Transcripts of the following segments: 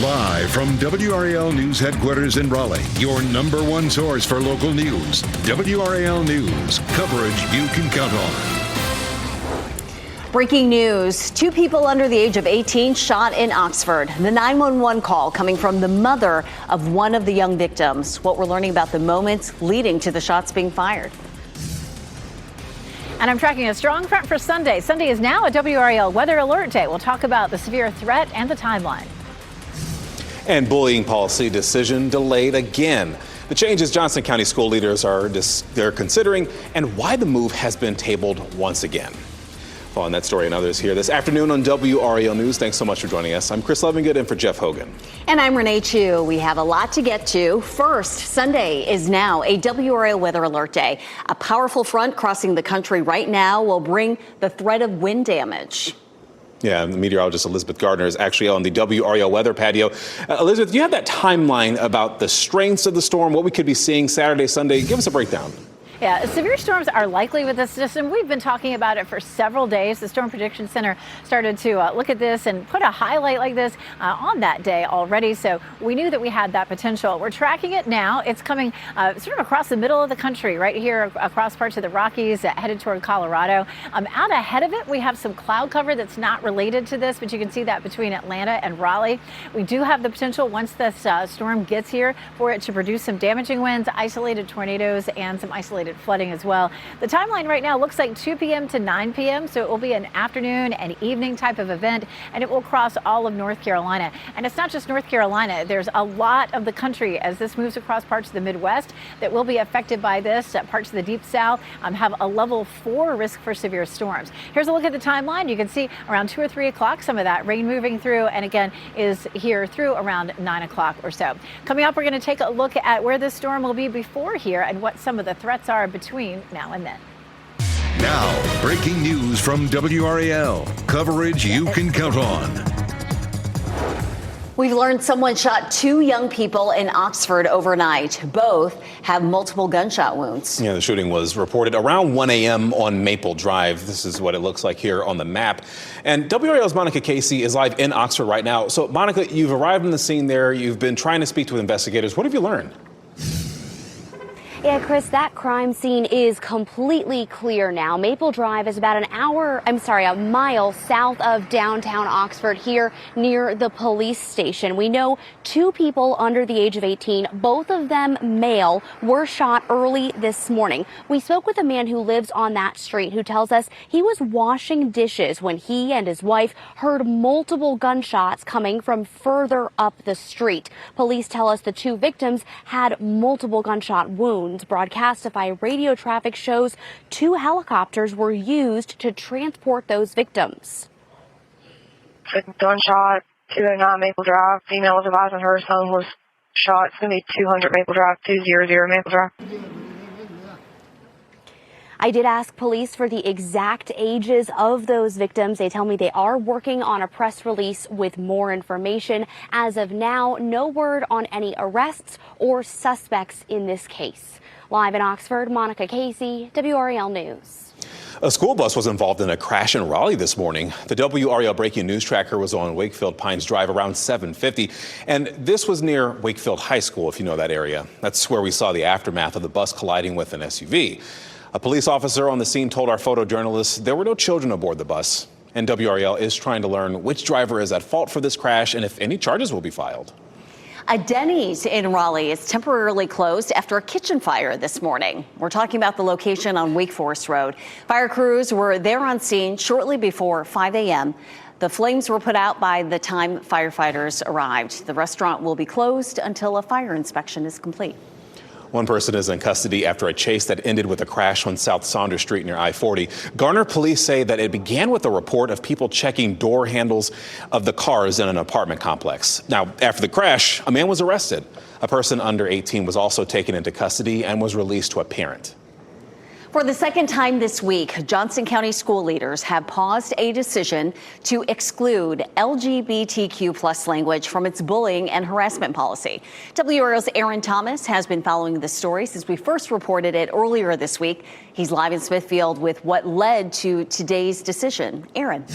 Live from WRAL News headquarters in Raleigh, your number one source for local news. WRAL News, coverage you can count on. Breaking news. 2 people under the age of 18 shot in Oxford. The 911 call coming from the mother of one of the young victims. What we're learning about the moments leading to the shots being fired. And I'm tracking a strong front for Sunday. Sunday is now a WRAL weather alert day. We'll talk about the severe threat and the timeline. And bullying policy decision delayed again. The changes Johnson County school leaders they're considering and why the move has been tabled once again. Following that story and others here this afternoon on WRAL News. Thanks so much for joining us. I'm Chris Lovingood in for Jeff Hogan. And I'm Renee Chu. We have a lot to get to. First, Sunday is now a WRAL weather alert day. A powerful front crossing the country right now will bring the threat of wind damage. Yeah, the meteorologist Elizabeth Gardner is actually on the WRAL weather patio. Elizabeth, you have that timeline about the strengths of the storm, what we could be seeing Saturday, Sunday. Give us a breakdown. Yeah, severe storms are likely with this system. We've been talking about it for several days. The Storm Prediction Center started to look at this and put a highlight like this on that day already. So we knew that we had that potential. We're tracking it now. It's coming sort of across the middle of the country, right here across parts of the Rockies, headed toward Colorado. Out ahead of it, we have some cloud cover that's not related to this, but you can see that between Atlanta and Raleigh. We do have the potential, once this storm gets here, for it to produce some damaging winds, isolated tornadoes, and some isolated flooding as well. The timeline right now looks like 2 p.m. to 9 p.m. So it will be an afternoon and evening type of event, and it will cross all of North Carolina. And it's not just North Carolina. There's a lot of the country as this moves across parts of the Midwest that will be affected by this. Parts of the Deep South have a level 4 risk for severe storms. Here's a look at the timeline. You can see around 2 or 3 o'clock some of that rain moving through, and again is here through around 9 o'clock or so. Coming up, we're going to take a look at where this storm will be before here and what some of the threats are between now and then. Now, breaking news from WRAL. Coverage you can count on. We've learned someone shot 2 young people in Oxford overnight. Both have multiple gunshot wounds. Yeah, the shooting was reported around 1 a.m. on Maple Drive. This is what it looks like here on the map. And WRAL's Monica Casey is live in Oxford right now. So, Monica, you've arrived on the scene there. You've been trying to speak to investigators. What have you learned? Yeah, Chris, that crime scene is completely clear now. Maple Drive is about a mile south of downtown Oxford here near the police station. We know 2 people under the age of 18, both of them male, were shot early this morning. We spoke with a man who lives on that street who tells us he was washing dishes when he and his wife heard multiple gunshots coming from further up the street. Police tell us the 2 victims had multiple gunshot wounds. Broadcastify radio traffic shows 2 helicopters were used to transport those victims. Gunshot, 209 Maple Drive. Female was advising her son was shot. It's going to be 200 Maple Drive, 200 Maple Drive. I did ask police for the exact ages of those victims. They tell me they are working on a press release with more information. As of now, no word on any arrests or suspects in this case. Live in Oxford, Monica Casey, WRAL News. A school bus was involved in a crash in Raleigh this morning. The WRAL breaking news tracker was on Wakefield Pines Drive around 7:50, and this was near Wakefield High School, if you know that area. That's where we saw the aftermath of the bus colliding with an SUV. A police officer on the scene told our photojournalists there were no children aboard the bus. And WRAL is trying to learn which driver is at fault for this crash and if any charges will be filed. A Denny's in Raleigh is temporarily closed after a kitchen fire this morning. We're talking about the location on Wake Forest Road. Fire crews were there on scene shortly before 5 a.m. The flames were put out by the time firefighters arrived. The restaurant will be closed until a fire inspection is complete. One person is in custody after a chase that ended with a crash on South Saunders Street near I-40. Garner police say that it began with a report of people checking door handles of the cars in an apartment complex. Now, after the crash, a man was arrested. A person under 18 was also taken into custody and was released to a parent. For the second time this week, Johnson County school leaders have paused a decision to exclude LGBTQ+ language from its bullying and harassment policy. WRAL's Aaron Thomas has been following this story since we first reported it earlier this week. He's live in Smithfield with what led to today's decision. Aaron.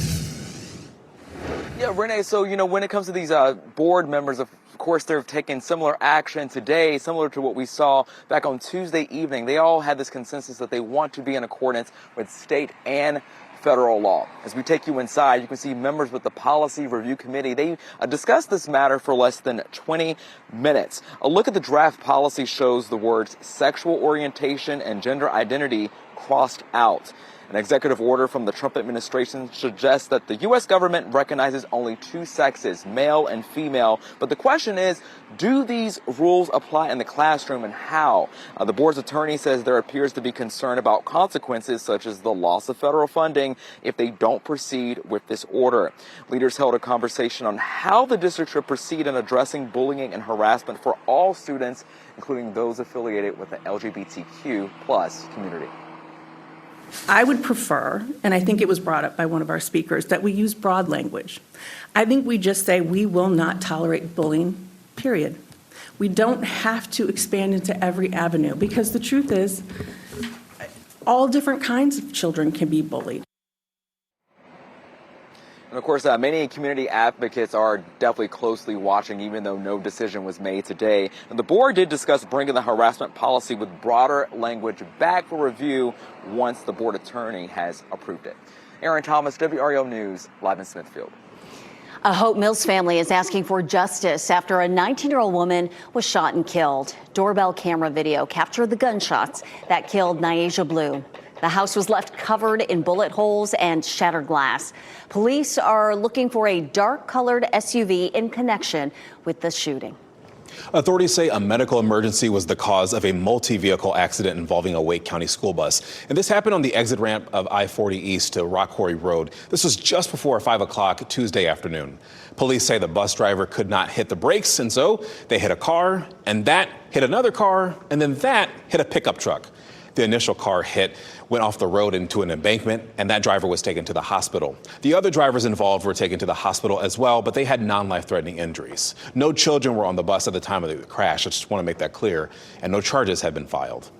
Yeah, Renee, so, when it comes to these board members, of course, they're taking similar action today, similar to what we saw back on Tuesday evening. They all had this consensus that they want to be in accordance with state and federal law. As we take you inside, you can see members with the Policy Review Committee. They discussed this matter for less than 20 minutes. A look at the draft policy shows the words sexual orientation and gender identity crossed out. An executive order from the Trump administration suggests that the U.S. government recognizes only two sexes, male and female. But the question is, do these rules apply in the classroom and how? The board's attorney says there appears to be concern about consequences such as the loss of federal funding if they don't proceed with this order. Leaders held a conversation on how the district should proceed in addressing bullying and harassment for all students, including those affiliated with the LGBTQ plus community. I would prefer, and I think it was brought up by one of our speakers, that we use broad language. I think we just say we will not tolerate bullying, period. We don't have to expand into every avenue because the truth is all different kinds of children can be bullied. And of course, many community advocates are definitely closely watching, even though no decision was made today. And the board did discuss bringing the harassment policy with broader language back for review once the board attorney has approved it. Aaron Thomas, WRAL News, live in Smithfield. A Hope Mills family is asking for justice after a 19-year-old woman was shot and killed. Doorbell camera video captured the gunshots that killed Nyasia Blue. The house was left covered in bullet holes and shattered glass. Police are looking for a dark-colored SUV in connection with the shooting. Authorities say a medical emergency was the cause of a multi-vehicle accident involving a Wake County school bus. And this happened on the exit ramp of I-40 East to Rock Quarry Road. This was just before 5 o'clock Tuesday afternoon. Police say the bus driver could not hit the brakes, and so they hit a car, and that hit another car, and then that hit a pickup truck. The initial car hit went off the road into an embankment, and that driver was taken to the hospital. The other drivers involved were taken to the hospital as well, but they had non-life-threatening injuries. No children were on the bus at the time of the crash. I just want to make that clear, and no charges have been filed.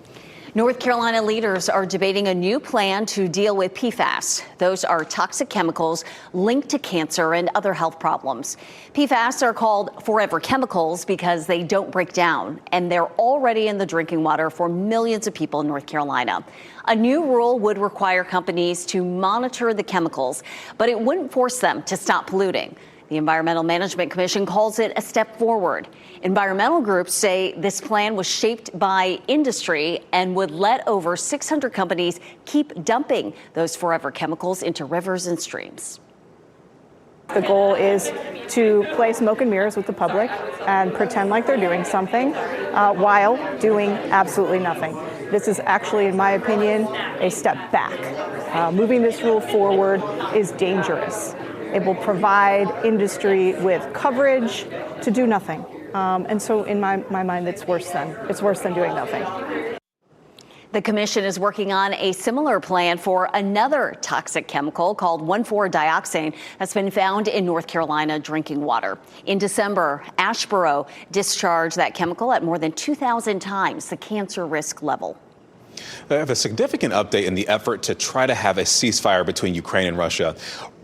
North Carolina leaders are debating a new plan to deal with PFAS. Those are toxic chemicals linked to cancer and other health problems. PFAS are called forever chemicals because they don't break down, and they're already in the drinking water for millions of people in North Carolina. A new rule would require companies to monitor the chemicals, but it wouldn't force them to stop polluting. The Environmental Management Commission calls it a step forward. Environmental groups say this plan was shaped by industry and would let over 600 companies keep dumping those forever chemicals into rivers and streams. The goal is to play smoke and mirrors with the public and pretend like they're doing something while doing absolutely nothing. This is actually, in my opinion, a step back. Moving this rule forward is dangerous. It will provide industry with coverage to do nothing. And so in my mind, it's worse than doing nothing. The commission is working on a similar plan for another toxic chemical called 1,4-dioxane that's been found in North Carolina drinking water. In December, Asheboro discharged that chemical at more than 2,000 times the cancer risk level. I have a significant update in the effort to try to have a ceasefire between Ukraine and Russia.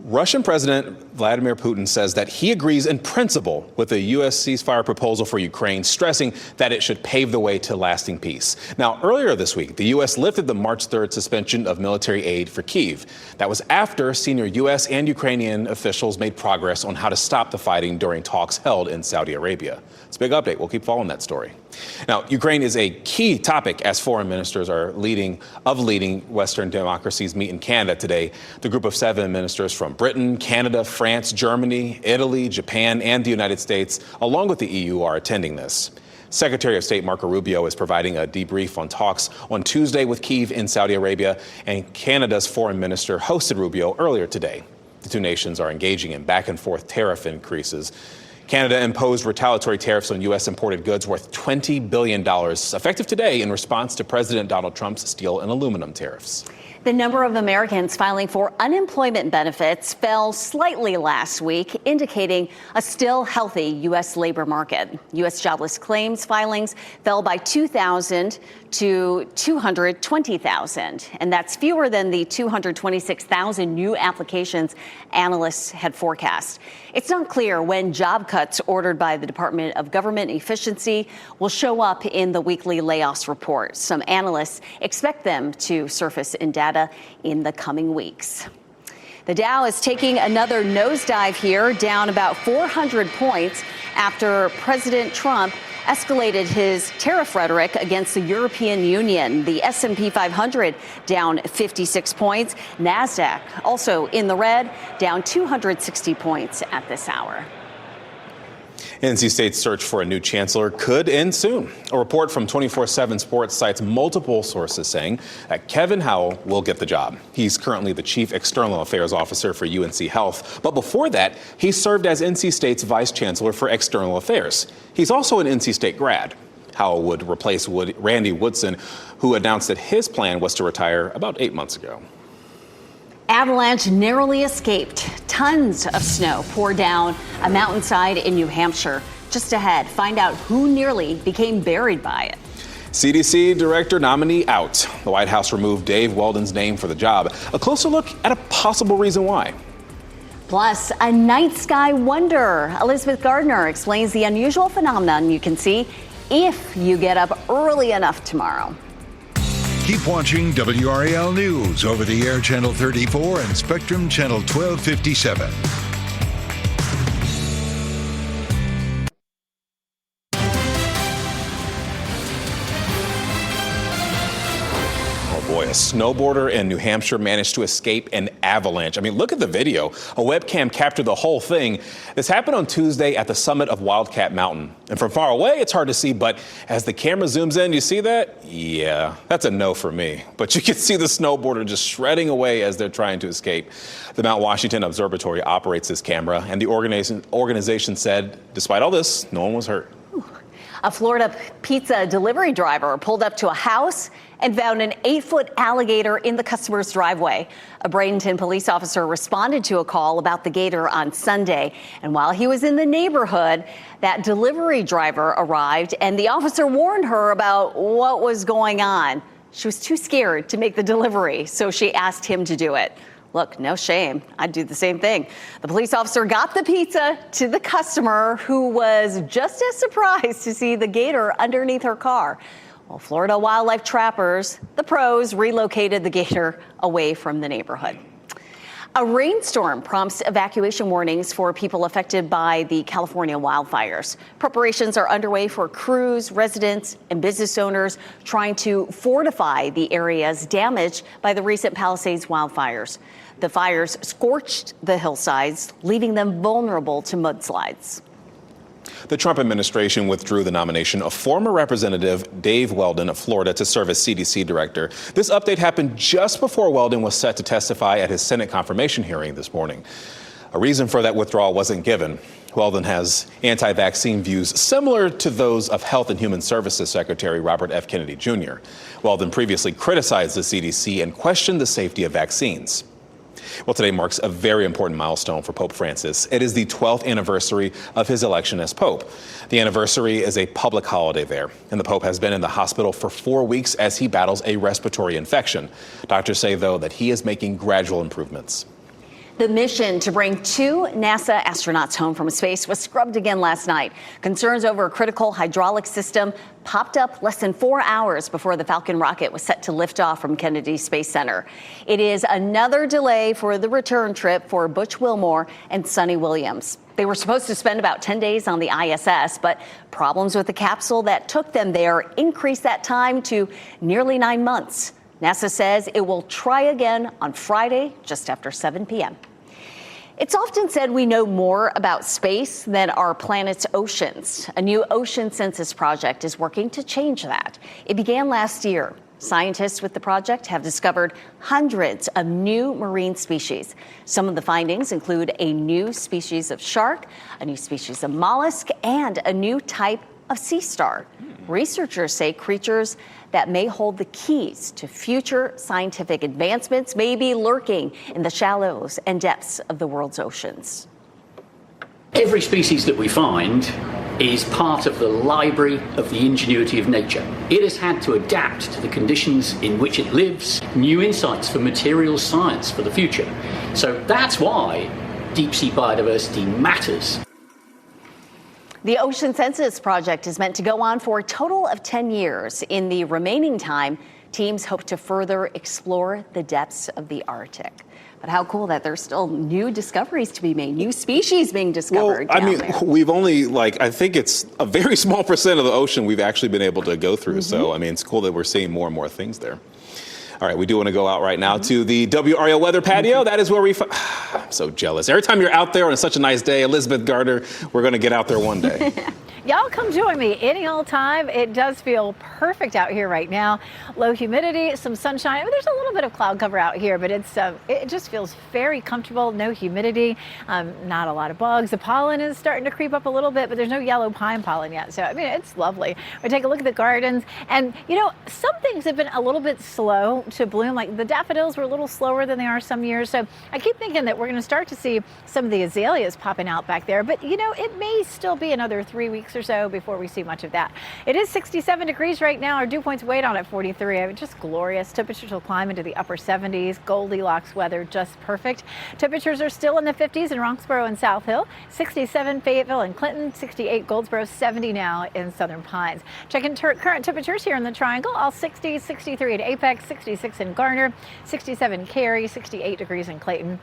Russian President Vladimir Putin says that he agrees in principle with the U.S. ceasefire proposal for Ukraine, stressing that it should pave the way to lasting peace. Now, earlier this week, the U.S. lifted the March 3rd suspension of military aid for Kyiv. That was after senior U.S. and Ukrainian officials made progress on how to stop the fighting during talks held in Saudi Arabia. It's a big update. We'll keep following that story. Now, Ukraine is a key topic as foreign ministers are leading Western democracies meet in Canada today. The group of 7 ministers from Britain, Canada, France, Germany, Italy, Japan, and the United States, along with the EU, are attending this. Secretary of State Marco Rubio is providing a debrief on talks on Tuesday with Kyiv in Saudi Arabia, and Canada's foreign minister hosted Rubio earlier today. The two nations are engaging in back-and-forth tariff increases. Canada imposed retaliatory tariffs on U.S. imported goods worth $20 billion, effective today in response to President Donald Trump's steel and aluminum tariffs. The number of Americans filing for unemployment benefits fell slightly last week, indicating a still healthy U.S. labor market. U.S. jobless claims filings fell by 2,000 to 220,000, and that's fewer than the 226,000 new applications analysts had forecast. It's not clear when job cuts ordered by the Department of Government Efficiency will show up in the weekly layoffs report. Some analysts expect them to surface in data in the coming weeks. The Dow is taking another nosedive here, down about 400 points after President Trump escalated his tariff rhetoric against the European Union. The S&P 500 down 56 points. NASDAQ also in the red, down 260 points at this hour. NC State's search for a new chancellor could end soon. A report from 24/7 Sports cites multiple sources saying that Kevin Howell will get the job. He's currently the chief external affairs officer for UNC Health. But before that, he served as NC State's vice chancellor for external affairs. He's also an NC State grad. Howell would replace Randy Woodson, who announced that his plan was to retire about 8 months ago. Avalanche narrowly escaped. Tons of snow poured down a mountainside in New Hampshire. Just ahead, find out who nearly became buried by it. CDC director nominee out. The White House removed Dave Weldon's name for the job. A closer look at a possible reason why. Plus, a night sky wonder. Elizabeth Gardner explains the unusual phenomenon you can see if you get up early enough tomorrow. Keep watching WRAL News over the air Channel 34 and Spectrum Channel 1257. Boy, a snowboarder in New Hampshire managed to escape an avalanche. I mean, look at the video. A webcam captured the whole thing. This happened on Tuesday at the summit of Wildcat Mountain. And from far away, it's hard to see, but as the camera zooms in, you see that? Yeah, that's a no for me. But you can see the snowboarder just shredding away as they're trying to escape. The Mount Washington Observatory operates this camera, and the organization said, despite all this, no one was hurt. A Florida pizza delivery driver pulled up to a house and found an 8-foot alligator in the customer's driveway. A Bradenton police officer responded to a call about the gator on Sunday. And while he was in the neighborhood, that delivery driver arrived and the officer warned her about what was going on. She was too scared to make the delivery, so she asked him to do it. Look, no shame. I'd do the same thing. The police officer got the pizza to the customer, who was just as surprised to see the gator underneath her car. Well, Florida wildlife trappers, the pros, relocated the gator away from the neighborhood. A rainstorm prompts evacuation warnings for people affected by the California wildfires. Preparations are underway for crews, residents, and business owners trying to fortify the areas damaged by the recent Palisades wildfires. The fires scorched the hillsides, leaving them vulnerable to mudslides. The Trump administration withdrew the nomination of former Representative Dave Weldon of Florida to serve as CDC director. This update happened just before Weldon was set to testify at his Senate confirmation hearing this morning. A reason for that withdrawal wasn't given. Weldon has anti-vaccine views similar to those of Health and Human Services Secretary Robert F. Kennedy Jr. Weldon previously criticized the CDC and questioned the safety of vaccines. Well, today marks a very important milestone for Pope Francis. It is the 12th anniversary of his election as Pope. The anniversary is a public holiday there, and the Pope has been in the hospital for 4 weeks as he battles a respiratory infection. Doctors say, though, that he is making gradual improvements. The mission to bring 2 NASA astronauts home from space was scrubbed again last night. Concerns over a critical hydraulic system popped up less than 4 hours before the Falcon rocket was set to lift off from Kennedy Space Center. It is another delay for the return trip for Butch Wilmore and Sonny Williams. They were supposed to spend about 10 days on the ISS, but problems with the capsule that took them there increased that time to nearly 9 months. NASA says it will try again on Friday, just after 7 p.m. It's often said we know more about space than our planet's oceans. A new ocean census project is working to change that. It began last year. Scientists with the project have discovered hundreds of new marine species. Some of the findings include a new species of shark, a new species of mollusk, and a new type of sea star. Researchers say creatures that may hold the keys to future scientific advancements may be lurking in the shallows and depths of the world's oceans. Every species that we find is part of the library of the ingenuity of nature. It has had to adapt to the conditions in which it lives, new insights for materials science for the future. So that's why deep sea biodiversity matters. The Ocean Census Project is meant to go on for a total of 10 years. In the remaining time, teams hope to further explore the depths of the Arctic. But how cool that there's still new discoveries to be made, new species being discovered. Well, I mean, there. we've only, I think it's a very small percent of the ocean we've actually been able to go through. So, I mean, it's cool that we're seeing more and more things there. All right, we do want to go out right now to the WRAL weather patio. That is where we, I'm so jealous. Every time you're out there on such a nice day, Elizabeth Gardner, we're going to get out there one day. Y'all come join me any old time. It does feel perfect out here right now. Low humidity, some sunshine. I mean, there's a little bit of cloud cover out here, but it just feels very comfortable. No humidity, not a lot of bugs. The pollen is starting to creep up a little bit, but there's no yellow pine pollen yet. So, I mean, it's lovely. We take a look at the gardens, and, you know, some things have been a little bit slow to bloom. Like the daffodils were a little slower than they are some years. So I keep thinking that we're going to start to see some of the azaleas popping out back there. But, you know, it may still be another 3 weeks or so before we see much of that. It is 67 degrees right now. Our dew point's way down at 43. I mean, just glorious. Temperatures will climb into the upper 70s. Goldilocks weather, just perfect. Temperatures are still in the 50s in Roxborough and South Hill. 67 Fayetteville and Clinton. 68 Goldsboro. 70 now in Southern Pines. Checking current temperatures here in the Triangle. All 60s, 63 at Apex, 66 in Garner, 67 Cary, 68 degrees in Clayton.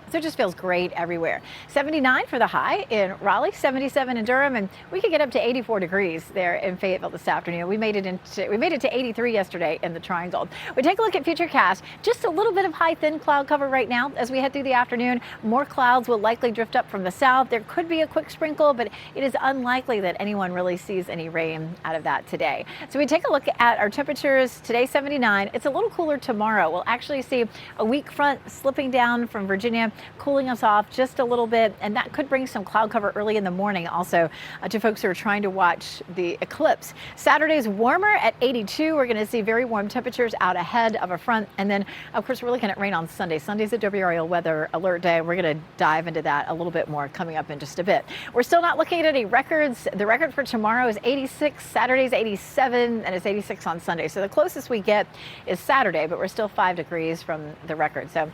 So it just feels great everywhere. 79 for the high in Raleigh, 77 in Durham, and we could get up to 84 degrees there in Fayetteville this afternoon. We made it to 83 yesterday in the Triangle. We take a look at Futurecast. Just a little bit of high thin cloud cover right now as we head through the afternoon. More clouds will likely drift up from the south. There could be a quick sprinkle, but it is unlikely that anyone really sees any rain out of that today. So we take a look at our temperatures today, 79. It's a little cooler tomorrow. We'll actually see a weak front slipping down from Virginia, cooling us off just a little bit, and that could bring some cloud cover early in the morning also to folks who are trying to watch the eclipse. Saturday's warmer at 82. We're going to see very warm temperatures out ahead of a front, and then of course we're looking at rain on Sunday. Sunday's a WRAL weather alert day. We're going to dive into that a little bit more coming up in just a bit. We're still not looking at any records. The record for tomorrow is 86, Saturday's 87, and it's 86 on Sunday. So the closest we get is Saturday, but we're still 5 degrees from the record. So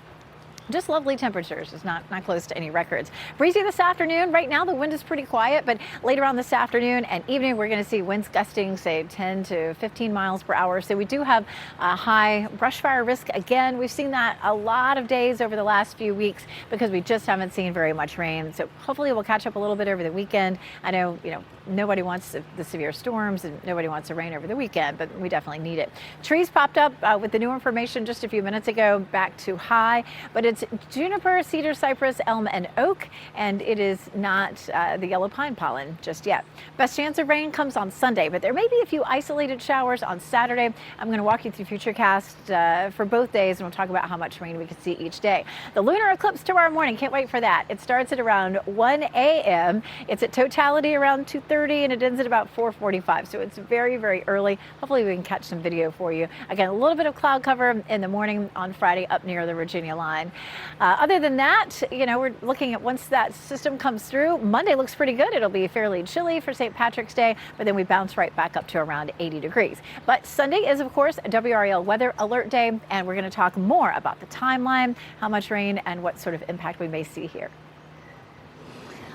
just lovely temperatures. It's not close to any records. Breezy this afternoon. Right now the wind is pretty quiet, but later on this afternoon and evening we're going to see winds gusting, say 10 to 15 miles per hour. So we do have a high brush fire risk again. We've seen that a lot of days over the last few weeks because we just haven't seen very much rain. So hopefully we'll catch up a little bit over the weekend. I know, nobody wants the severe storms and nobody wants the rain over the weekend, but we definitely need it. Trees popped up with the new information just a few minutes ago, back to high, but it's juniper, cedar, cypress, elm, and oak, and it is not the yellow pine pollen just yet. Best chance of rain comes on Sunday, but there may be a few isolated showers on Saturday. I'm going to walk you through Futurecast for both days, and we'll talk about how much rain we can see each day. The lunar eclipse tomorrow morning, can't wait for that. It starts at around 1 a.m. It's at totality around 2:30, and it ends at about 4:45, so it's very, very early. Hopefully we can catch some video for you. Again, a little bit of cloud cover in the morning on Friday up near the Virginia line. Other than that, we're looking at once that system comes through, Monday looks pretty good. It'll be fairly chilly for St. Patrick's Day, but then we bounce right back up to around 80 degrees. But Sunday is, of course, a WRAL weather alert day, and we're going to talk more about the timeline, how much rain, and what sort of impact we may see here.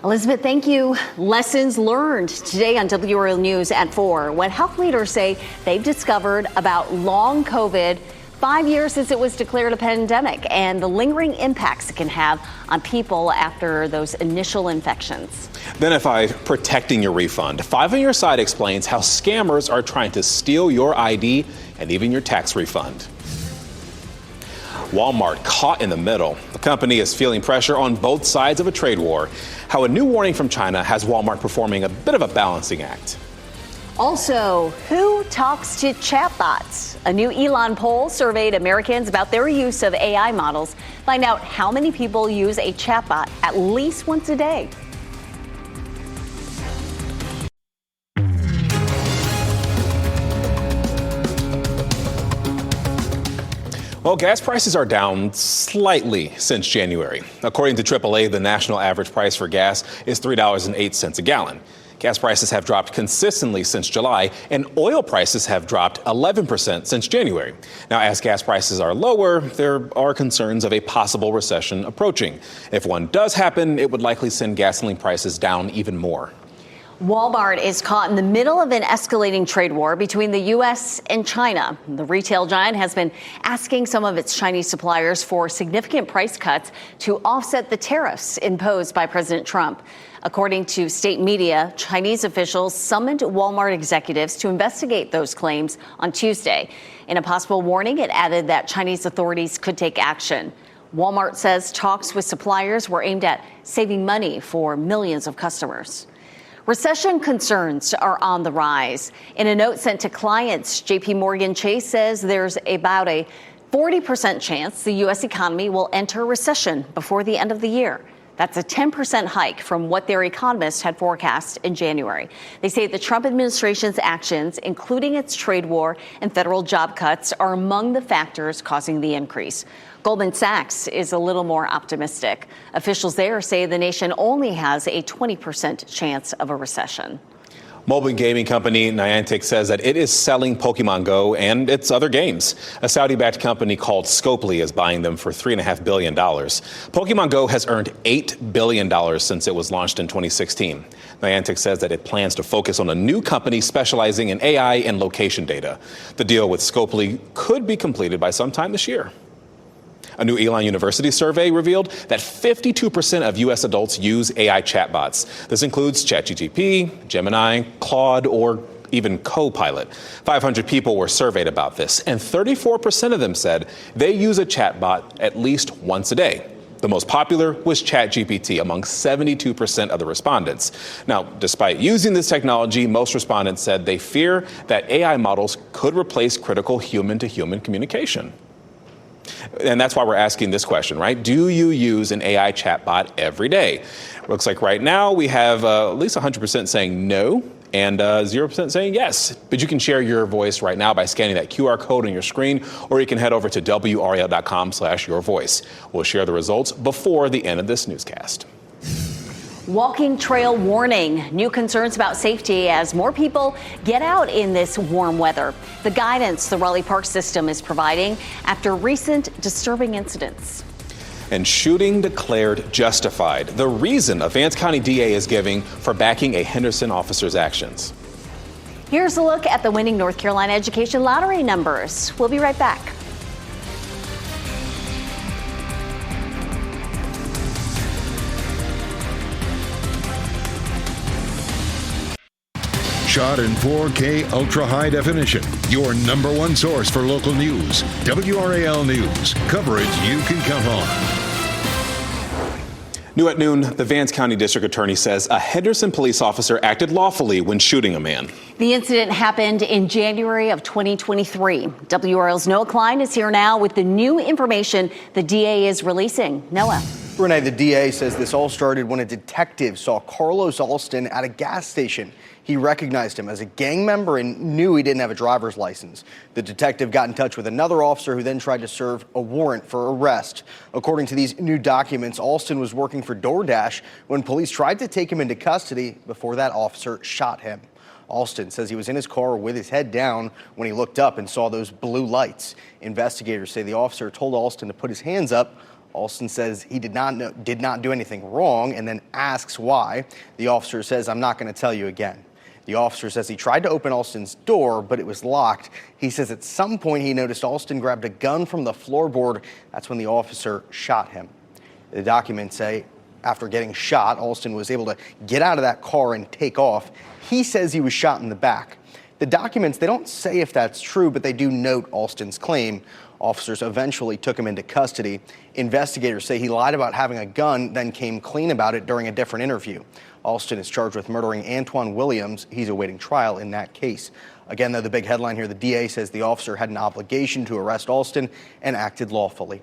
Elizabeth, thank you. Lessons learned today on WRAL News at 4. What health leaders say they've discovered about long COVID, 5 years since it was declared a pandemic, and the lingering impacts it can have on people after those initial infections. Then if I protecting your refund, 5 on your side explains how scammers are trying to steal your ID and even your tax refund. Walmart caught in the middle. The company is feeling pressure on both sides of a trade war. How a new warning from China has Walmart performing a bit of a balancing act. Also, who talks to chatbots? A new Elon poll surveyed Americans about their use of AI models. Find out how many people use a chatbot at least once a day. Well, gas prices are down slightly since January. According to AAA, the national average price for gas is $3.08 a gallon. Gas prices have dropped consistently since July, and oil prices have dropped 11% since January. Now, as gas prices are lower, there are concerns of a possible recession approaching. If one does happen, it would likely send gasoline prices down even more. Walmart is caught in the middle of an escalating trade war between the U.S. and China. The retail giant has been asking some of its Chinese suppliers for significant price cuts to offset the tariffs imposed by President Trump. According to state media, Chinese officials summoned Walmart executives to investigate those claims on Tuesday. In a possible warning, it added that Chinese authorities could take action. Walmart says talks with suppliers were aimed at saving money for millions of customers. Recession concerns are on the rise. In a note sent to clients, JP Morgan Chase says there's about a 40% chance the U.S. economy will enter recession before the end of the year. That's a 10% hike from what their economists had forecast in January. They say the Trump administration's actions, including its trade war and federal job cuts, are among the factors causing the increase. Goldman Sachs is a little more optimistic. Officials there say the nation only has a 20% chance of a recession. Mobile gaming company Niantic says that it is selling Pokemon Go and its other games. A Saudi-backed company called Scopely is buying them for $3.5 billion. Pokemon Go has earned $8 billion since it was launched in 2016. Niantic says that it plans to focus on a new company specializing in AI and location data. The deal with Scopely could be completed by sometime this year. A new Elon University survey revealed that 52% of U.S. adults use AI chatbots. This includes ChatGPT, Gemini, Claude, or even Copilot. 500 people were surveyed about this, and 34% of them said they use a chatbot at least once a day. The most popular was ChatGPT among 72% of the respondents. Now, despite using this technology, most respondents said they fear that AI models could replace critical human-to-human communication. And that's why we're asking this question, right? Do you use an AI chatbot every day? Looks like right now we have at least 100% saying no and 0% saying yes. But you can share your voice right now by scanning that QR code on your screen, or you can head over to WRAL.com/yourvoice. We'll share the results before the end of this newscast. Walking trail warning. New concerns about safety as more people get out in this warm weather. The guidance the Raleigh Park System is providing after recent disturbing incidents. And shooting declared justified. The reason a Vance County DA is giving for backing a Henderson officer's actions. Here's a look at the winning North Carolina Education Lottery numbers. We'll be right back. Shot in 4K ultra high definition. Your number one source for local news. WRAL News. Coverage you can count on. New at noon, the Vance County District Attorney says a Henderson police officer acted lawfully when shooting a man. The incident happened in January of 2023. WRAL's Noah Klein is here now with the new information the DA is releasing. Noah. Renee, the DA says this all started when a detective saw Carlos Alston at a gas station. He recognized him as a gang member and knew he didn't have a driver's license. The detective got in touch with another officer who then tried to serve a warrant for arrest. According to these new documents, Alston was working for DoorDash when police tried to take him into custody before that officer shot him. Alston says he was in his car with his head down when he looked up and saw those blue lights. Investigators say the officer told Alston to put his hands up. Alston says he did not do anything wrong and then asks why. The officer says, "I'm not going to tell you again." The officer says he tried to open Alston's door, but it was locked. He says at some point he noticed Alston grabbed a gun from the floorboard. That's when the officer shot him. The documents say after getting shot, Alston was able to get out of that car and take off. He says he was shot in the back. The documents, they don't say if that's true, but they do note Alston's claim. Officers eventually took him into custody. Investigators say he lied about having a gun, then came clean about it during a different interview. Alston is charged with murdering Antoine Williams. He's awaiting trial in that case. Again, though, the big headline here, the DA says the officer had an obligation to arrest Alston and acted lawfully.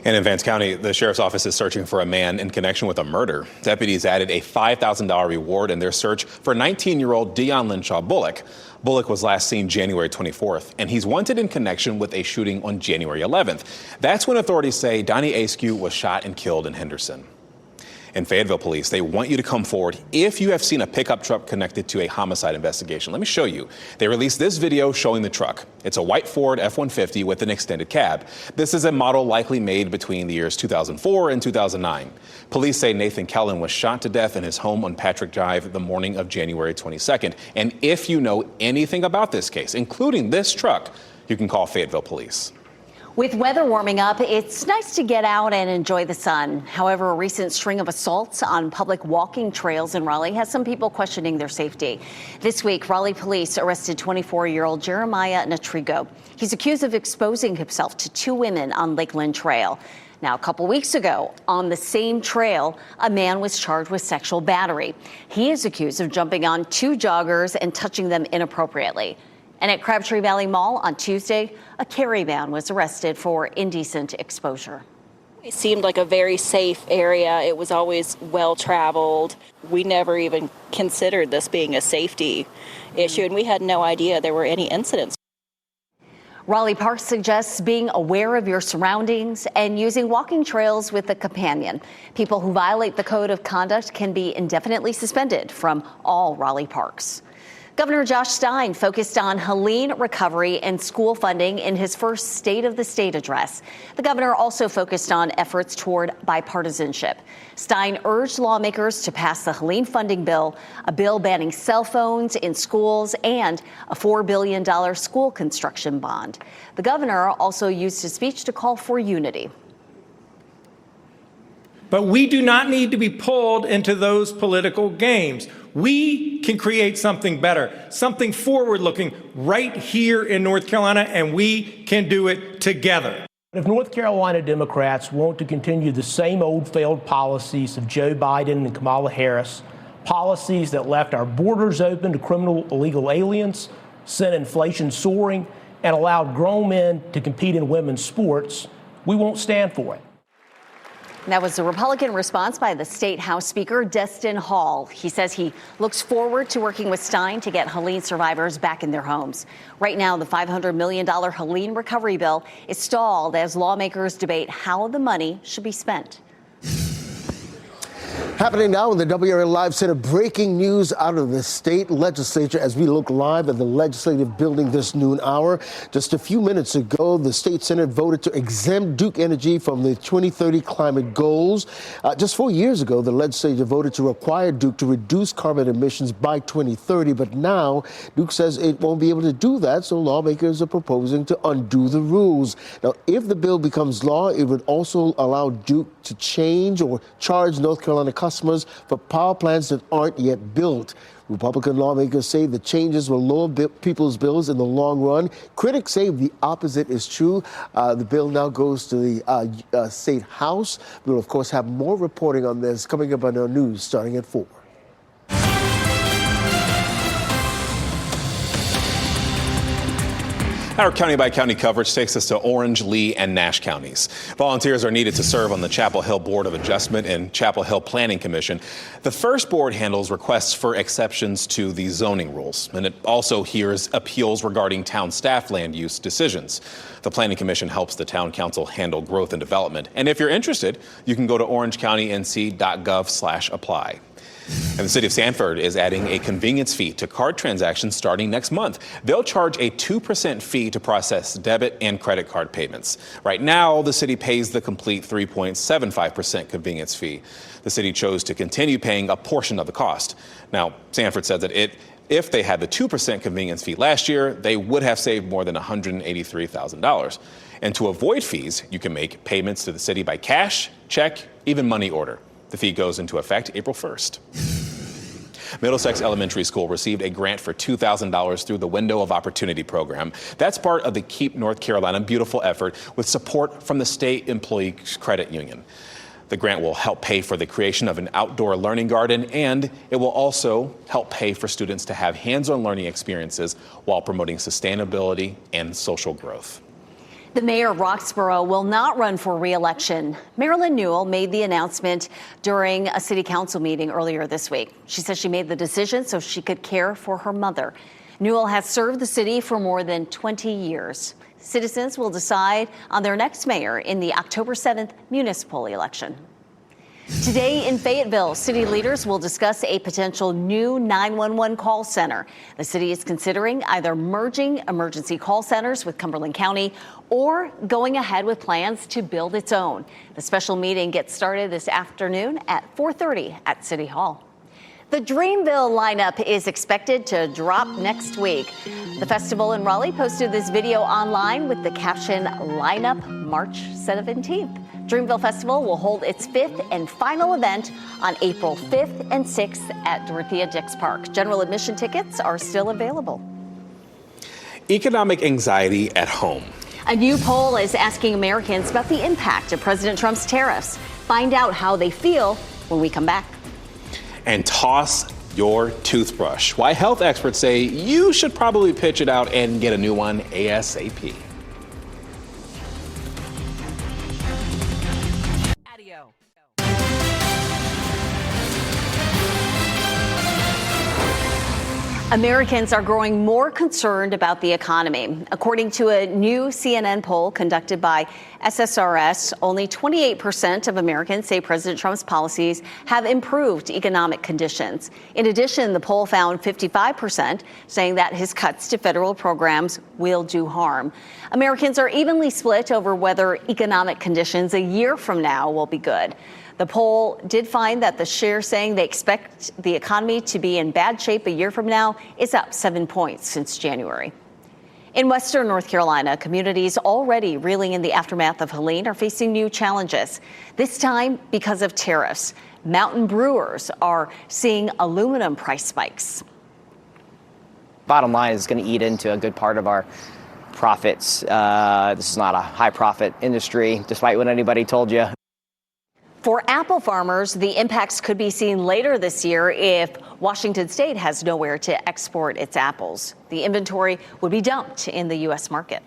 And in Vance County, the sheriff's office is searching for a man in connection with a murder. Deputies added a $5,000 reward in their search for 19-year-old Dion Linshaw Bullock. Bullock was last seen January 24th, and he's wanted in connection with a shooting on January 11th. That's when authorities say Donnie Askew was shot and killed in Henderson. In Fayetteville police, they want you to come forward if you have seen a pickup truck connected to a homicide investigation. Let me show you. They released this video showing the truck. It's a white Ford F-150 with an extended cab. This is a model likely made between the years 2004 and 2009. Police say Nathan Kellen was shot to death in his home on Patrick Drive the morning of January 22nd. And if you know anything about this case, including this truck, you can call Fayetteville police. With weather warming up, it's nice to get out and enjoy the sun. However, a recent string of assaults on public walking trails in Raleigh has some people questioning their safety. This week, Raleigh police arrested 24-year-old Jeremiah Natrigo. He's accused of exposing himself to two women on Lakeland Trail. Now, a couple weeks ago, on the same trail, a man was charged with sexual battery. He is accused of jumping on two joggers and touching them inappropriately. And at Crabtree Valley Mall on Tuesday, a carry man was arrested for indecent exposure. It seemed like a very safe area. It was always well traveled. We never even considered this being a safety issue, and we had no idea there were any incidents. Raleigh Park suggests being aware of your surroundings and using walking trails with a companion. People who violate the code of conduct can be indefinitely suspended from all Raleigh parks. Governor Josh Stein focused on Helene recovery and school funding in his first State of the State address. The governor also focused on efforts toward bipartisanship. Stein urged lawmakers to pass the Helene funding bill, a bill banning cell phones in schools, and a $4 billion school construction bond. The governor also used his speech to call for unity. But we do not need to be pulled into those political games. We can create something better, something forward-looking right here in North Carolina, and we can do it together. If North Carolina Democrats want to continue the same old failed policies of Joe Biden and Kamala Harris, policies that left our borders open to criminal illegal aliens, sent inflation soaring, and allowed grown men to compete in women's sports, we won't stand for it. That was the Republican response by the State House Speaker, Destin Hall. He says he looks forward to working with Stein to get Helene survivors back in their homes. Right now, the $500 million Helene recovery bill is stalled as lawmakers debate how the money should be spent. Happening now in the WRAL Live Center, breaking news out of the state legislature as we look live at the legislative building this noon hour. Just a few minutes ago, the state senate voted to exempt Duke Energy from the 2030 climate goals. Just 4 years ago, the legislature voted to require Duke to reduce carbon emissions by 2030. But now Duke says it won't be able to do that, so lawmakers are proposing to undo the rules. Now, if the bill becomes law, it would also allow Duke to change or charge North Carolina customers for power plants that aren't yet built. Republican lawmakers say the changes will lower people's bills in the long run. Critics say the opposite is true. The bill now goes to the State House. We'll, of course, have more reporting on this coming up on our news starting at 4. Our county-by-county coverage takes us to Orange, Lee, and Nash counties. Volunteers are needed to serve on the Chapel Hill Board of Adjustment and Chapel Hill Planning Commission. The first board handles requests for exceptions to the zoning rules, and it also hears appeals regarding town staff land use decisions. The Planning Commission helps the town council handle growth and development. And if you're interested, you can go to orangecountync.gov/apply. And the city of Sanford is adding a convenience fee to card transactions starting next month. They'll charge a 2% fee to process debit and credit card payments. Right now, the city pays the complete 3.75% convenience fee. The city chose to continue paying a portion of the cost. Now, Sanford said that if they had the 2% convenience fee last year, they would have saved more than $183,000. And to avoid fees, you can make payments to the city by cash, check, even money order. The fee goes into effect April 1st. Middlesex Elementary School received a grant for $2,000 through the Window of Opportunity program. That's part of the Keep North Carolina Beautiful effort with support from the State Employee Credit Union. The grant will help pay for the creation of an outdoor learning garden, and it will also help pay for students to have hands-on learning experiences while promoting sustainability and social growth. The mayor of Roxborough will not run for re-election. Marilyn Newell made the announcement during a city council meeting earlier this week. She says she made the decision so she could care for her mother. Newell has served the city for more than 20 years. Citizens will decide on their next mayor in the October 7th municipal election. Today in Fayetteville, city leaders will discuss a potential new 911 call center. The city is considering either merging emergency call centers with Cumberland County or going ahead with plans to build its own. The special meeting gets started this afternoon at 4:30 at City Hall. The Dreamville lineup is expected to drop next week. The festival in Raleigh posted this video online with the caption, "Lineup March 17th." Dreamville Festival will hold its 5th and final event on April 5th and 6th at Dorothea Dix Park. General admission tickets are still available. Economic anxiety at home. A new poll is asking Americans about the impact of President Trump's tariffs. Find out how they feel when we come back. And toss your toothbrush. Why health experts say you should probably pitch it out and get a new one ASAP. Americans are growing more concerned about the economy. According to a new CNN poll conducted by SSRS, only 28% of Americans say President Trump's policies have improved economic conditions. In addition, the poll found 55% saying that his cuts to federal programs will do harm. Americans are evenly split over whether economic conditions a year from now will be good. The poll did find that the share saying they expect the economy to be in bad shape a year from now is up 7 points since January. In Western North Carolina, communities already reeling in the aftermath of Helene are facing new challenges, this time because of tariffs. Mountain brewers are seeing aluminum price spikes. Bottom line is going to eat into a good part of our profits. This is not a high profit industry, despite what anybody told you. For apple farmers, the impacts could be seen later this year if Washington State has nowhere to export its apples. The inventory would be dumped in the U.S. market.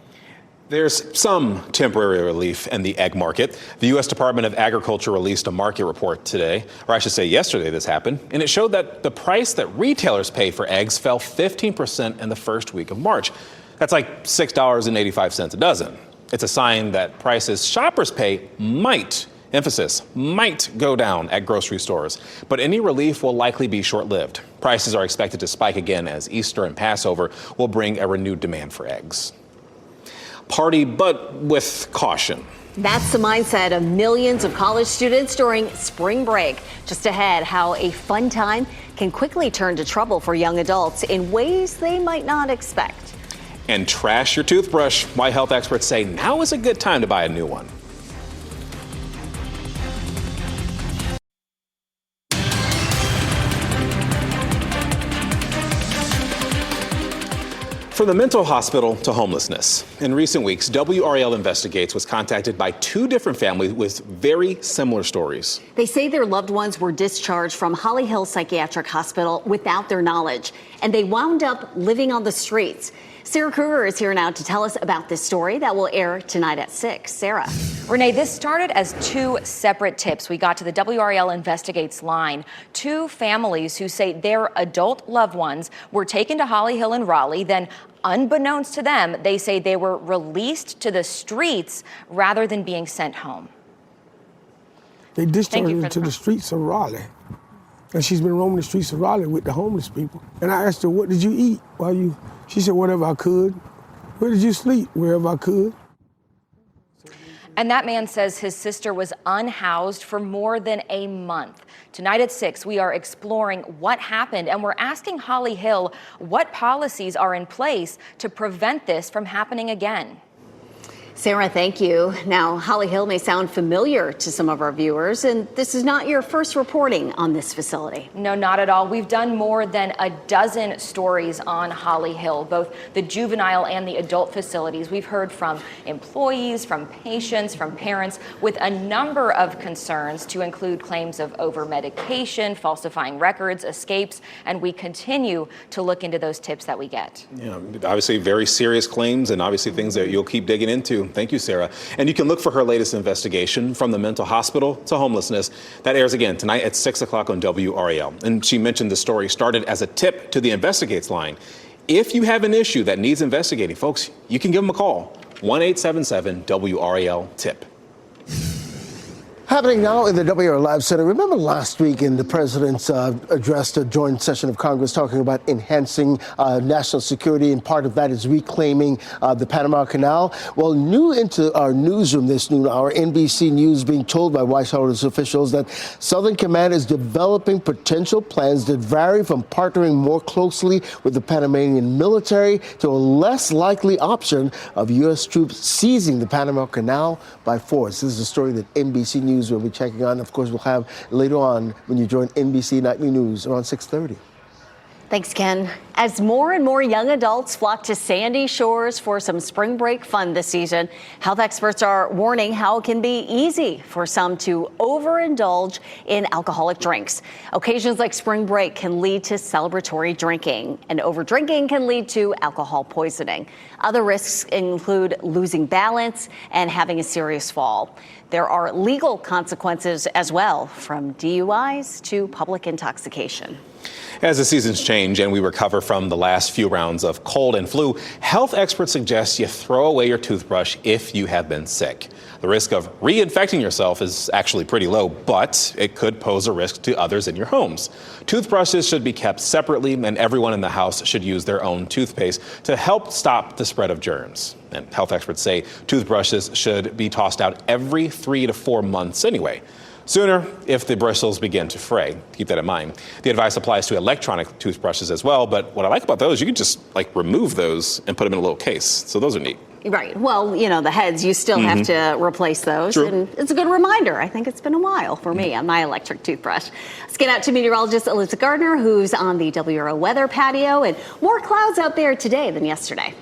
There's some temporary relief in the egg market. The U.S. Department of Agriculture released a market report today, or I should say yesterday this happened, and it showed that the price that retailers pay for eggs fell 15% in the first week of March. That's like $6.85 a dozen. It's a sign that prices shoppers pay might go down at grocery stores, but any relief will likely be short-lived. Prices are expected to spike again as Easter and Passover will bring a renewed demand for eggs. Party, but with caution. That's the mindset of millions of college students during spring break. Just ahead, how a fun time can quickly turn to trouble for young adults in ways they might not expect. And trash your toothbrush. Why health experts say now is a good time to buy a new one. From the mental hospital to homelessness. In recent weeks, WRAL Investigates was contacted by two different families with very similar stories. They say their loved ones were discharged from Holly Hill Psychiatric Hospital without their knowledge, and they wound up living on the streets. Sarah Kruger is here now to tell us about this story that will air tonight at 6. Sarah. Renee, this started as two separate tips. We got to the WRAL Investigates line. Two families who say their adult loved ones were taken to Holly Hill in Raleigh. Then, unbeknownst to them, they say they were released to the streets rather than being sent home. They discharged her to the streets of Raleigh. And she's been roaming the streets of Raleigh with the homeless people. And I asked her, what did you eat while you... She said, whatever I could. Where did you sleep? Wherever I could. And that man says his sister was unhoused for more than a month. Tonight at 6, we are exploring what happened, and we're asking Holly Hill what policies are in place to prevent this from happening again. Sarah, thank you. Now, Holly Hill may sound familiar to some of our viewers, and this is not your first reporting on this facility. No, not at all. We've done more than a dozen stories on Holly Hill, both the juvenile and the adult facilities. We've heard from employees, from patients, from parents, with a number of concerns to include claims of over-medication, falsifying records, escapes, and we continue to look into those tips that we get. Yeah, obviously very serious claims and obviously things that you'll keep digging into. you. Thank you, Sarah. And you can look for her latest investigation, From the Mental Hospital to Homelessness. That airs again tonight at 6 o'clock on WRAL. And she mentioned the story started as a tip to the Investigates line. If you have an issue that needs investigating, folks, you can give them a call. 1-877-WRAL-TIP. Happening now in the WRAL Live Center. Remember last week in the president's address, a joint session of Congress talking about enhancing national security, and part of that is reclaiming the Panama Canal. Well, new into our newsroom this noon hour, NBC News being told by White House officials that Southern Command is developing potential plans that vary from partnering more closely with the Panamanian military to a less likely option of U.S. troops seizing the Panama Canal by force. This is a story that NBC News will be checking on. Of course, we'll have later on when you join NBC Nightly News around 6:30. Thanks, Ken. As more and more young adults flock to sandy shores for some spring break fun this season, health experts are warning how it can be easy for some to overindulge in alcoholic drinks. Occasions like spring break can lead to celebratory drinking, and overdrinking can lead to alcohol poisoning. Other risks include losing balance and having a serious fall. There are legal consequences as well, from DUIs to public intoxication. As the seasons change and we recover from the last few rounds of cold and flu, health experts suggest you throw away your toothbrush if you have been sick. The risk of reinfecting yourself is actually pretty low, but it could pose a risk to others in your homes. Toothbrushes should be kept separately, and everyone in the house should use their own toothpaste to help stop the spread of germs. And health experts say toothbrushes should be tossed out every 3 to 4 months anyway. Sooner if the bristles begin to fray. Keep that in mind. The advice applies to electronic toothbrushes as well, but what I like about those, you can just remove those and put them in a little case. So those are neat. Right. Well, the heads, you still have to replace those. True. And it's a good reminder. I think it's been a while for me on my electric toothbrush. Let's get out to meteorologist Elizabeth Gardner, who's on the WRAL weather patio, and more clouds out there today than yesterday.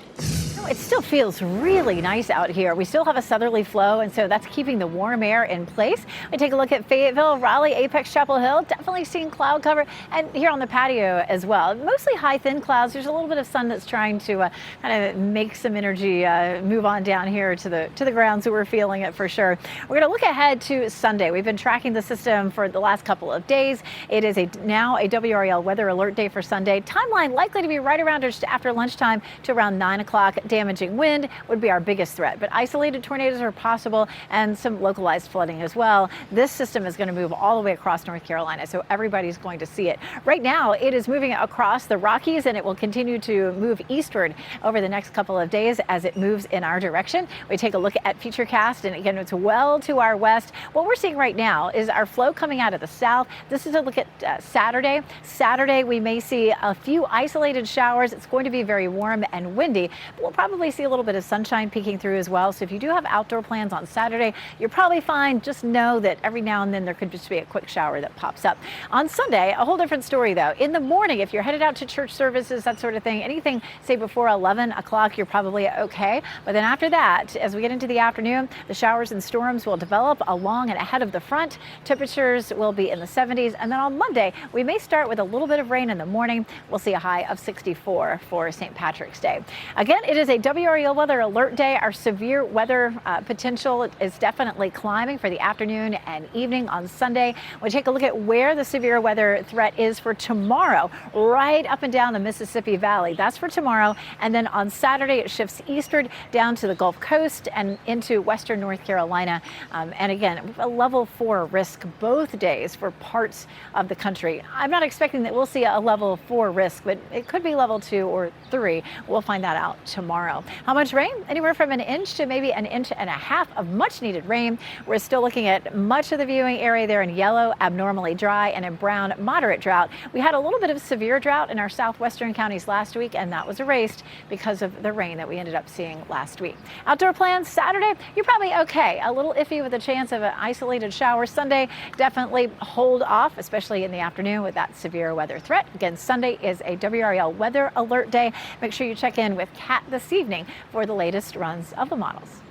It still feels really nice out here. We still have a southerly flow, and so that's keeping the warm air in place. We take a look at Fayetteville, Raleigh, Apex, Chapel Hill. Definitely seeing cloud cover, and here on the patio as well. Mostly high, thin clouds. There's a little bit of sun that's trying to kind of make some energy move on down here to the ground, so we're feeling it for sure. We're going to look ahead to Sunday. We've been tracking the system for the last couple of days. It is now a WRAL weather alert day for Sunday. Timeline likely to be right around just after lunchtime to around 9 o'clock. Damaging wind would be our biggest threat, but isolated tornadoes are possible and some localized flooding as well. This system is going to move all the way across North Carolina, so everybody's going to see it. Right now, it is moving across the Rockies, and it will continue to move eastward over the next couple of days as it moves in our direction. We take a look at Futurecast, and again, it's well to our west. What we're seeing right now is our flow coming out of the south. This is a look at Saturday. Saturday, we may see a few isolated showers. It's going to be very warm and windy, but we'll probably see a little bit of sunshine peeking through as well. So if you do have outdoor plans on Saturday, you're probably fine. Just know that every now and then there could just be a quick shower that pops up. On Sunday, a whole different story though. In the morning, if you're headed out to church services, that sort of thing, anything say before 11 o'clock, you're probably okay. But then after that, as we get into the afternoon, the showers and storms will develop along and ahead of the front. Temperatures will be in the 70s. And then on Monday, we may start with a little bit of rain in the morning. We'll see a high of 64 for St. Patrick's Day. Again, it is a WRAL weather alert day. Our severe weather potential is definitely climbing for the afternoon and evening on Sunday. We take a look at where the severe weather threat is for tomorrow, right up and down the Mississippi Valley. That's for tomorrow. And then on Saturday, it shifts eastward down to the Gulf Coast and into western North Carolina. And again, a level 4 risk both days for parts of the country. I'm not expecting that we'll see a level 4 risk, but it could be level 2 or 3. We'll find that out tomorrow. How much rain? Anywhere from an inch to maybe an inch and a half of much needed rain. We're still looking at much of the viewing area there in yellow, abnormally dry, and in brown, moderate drought. We had a little bit of severe drought in our southwestern counties last week, and that was erased because of the rain that we ended up seeing last week. Outdoor plans Saturday, you're probably okay. A little iffy with a chance of an isolated shower. Sunday, definitely hold off, especially in the afternoon with that severe weather threat. Again, Sunday is a WRAL weather alert day. Make sure you check in with Kat this evening for the latest runs of the models.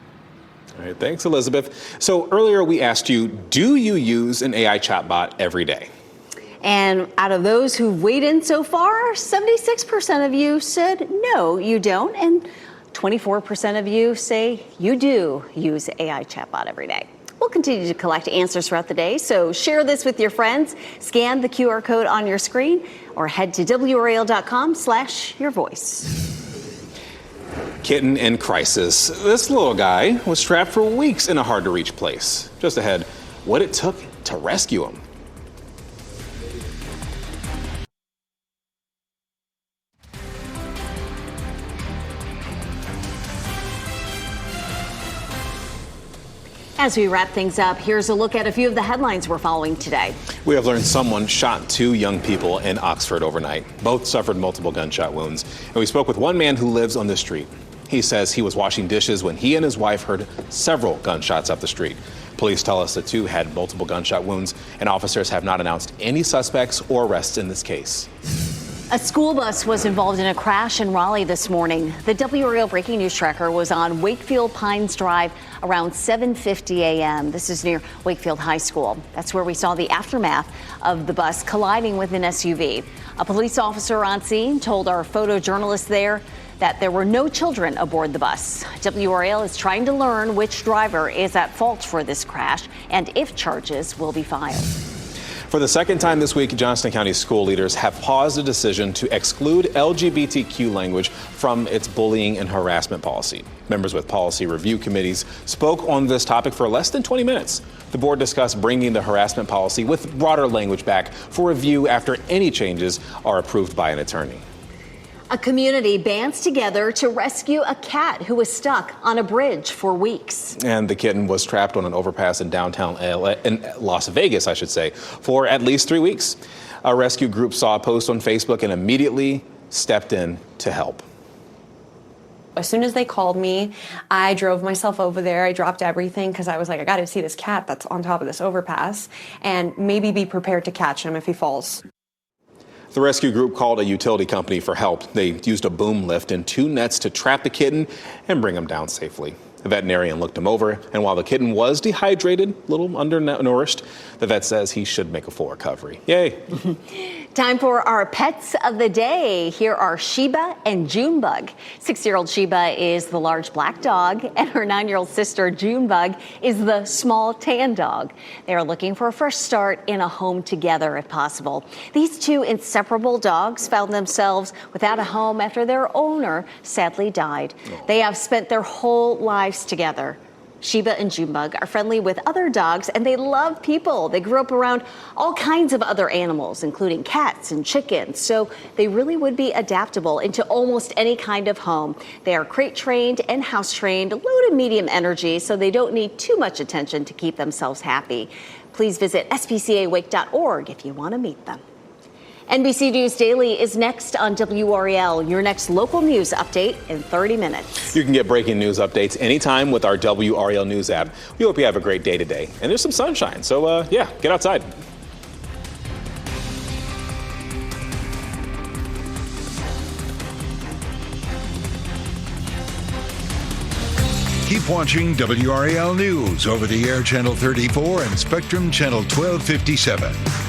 All right, thanks, Elizabeth. So earlier we asked you, do you use an AI chatbot every day? And out of those who've weighed in so far, 76% of you said no, you don't. And 24% of you say you do use AI chatbot every day. We'll continue to collect answers throughout the day, so share this with your friends. Scan the QR code on your screen or head to WRAL.com/yourvoice. Kitten in crisis. This little guy was trapped for weeks in a hard-to-reach place. Just ahead, what it took to rescue him. As we wrap things up, here's a look at a few of the headlines we're following today. We have learned someone shot 2 young people in Oxford overnight. Both suffered multiple gunshot wounds. And we spoke with one man who lives on the street. He says he was washing dishes when he and his wife heard several gunshots up the street. Police tell us the 2 had multiple gunshot wounds, and officers have not announced any suspects or arrests in this case. A school bus was involved in a crash in Raleigh this morning. The WRAL Breaking News Tracker was on Wakefield Pines Drive around 7:50 a.m. This is near Wakefield High School. That's where we saw the aftermath of the bus colliding with an SUV. A police officer on scene told our photojournalist there that there were no children aboard the bus. WRAL is trying to learn which driver is at fault for this crash and if charges will be filed. For the second time this week, Johnston County school leaders have paused a decision to exclude LGBTQ language from its bullying and harassment policy. Members with policy review committees spoke on this topic for less than 20 minutes. The board discussed bringing the harassment policy with broader language back for review after any changes are approved by an attorney. A community bands together to rescue a cat who was stuck on a bridge for weeks. And the kitten was trapped on an overpass in downtown in Las Vegas, I should say, for at least 3 weeks. A rescue group saw a post on Facebook and immediately stepped in to help. As soon as they called me, I drove myself over there. I dropped everything because I was like, I got to see this cat that's on top of this overpass and maybe be prepared to catch him if he falls. The rescue group called a utility company for help. They used a boom lift and 2 nets to trap the kitten and bring him down safely. The veterinarian looked him over, and while the kitten was dehydrated, a little undernourished, the vet says he should make a full recovery. Yay. Time for our pets of the day. Here are Sheba and Junebug. 6-year-old Sheba is the large black dog, and her 9-year-old sister Junebug is the small tan dog. They are looking for a fresh start in a home together if possible. These 2 inseparable dogs found themselves without a home after their owner sadly died. They have spent their whole lives together. Sheba and Junebug are friendly with other dogs and they love people. They grew up around all kinds of other animals, including cats and chickens, so they really would be adaptable into almost any kind of home. They are crate trained and house trained, low to medium energy, so they don't need too much attention to keep themselves happy. Please visit spcawake.org if you want to meet them. NBC News Daily is next on WRAL, your next local news update in 30 minutes. You can get breaking news updates anytime with our WRAL News app. We hope you have a great day today. And there's some sunshine, so yeah, get outside. Keep watching WRAL News over the air Channel 34 and Spectrum Channel 1257.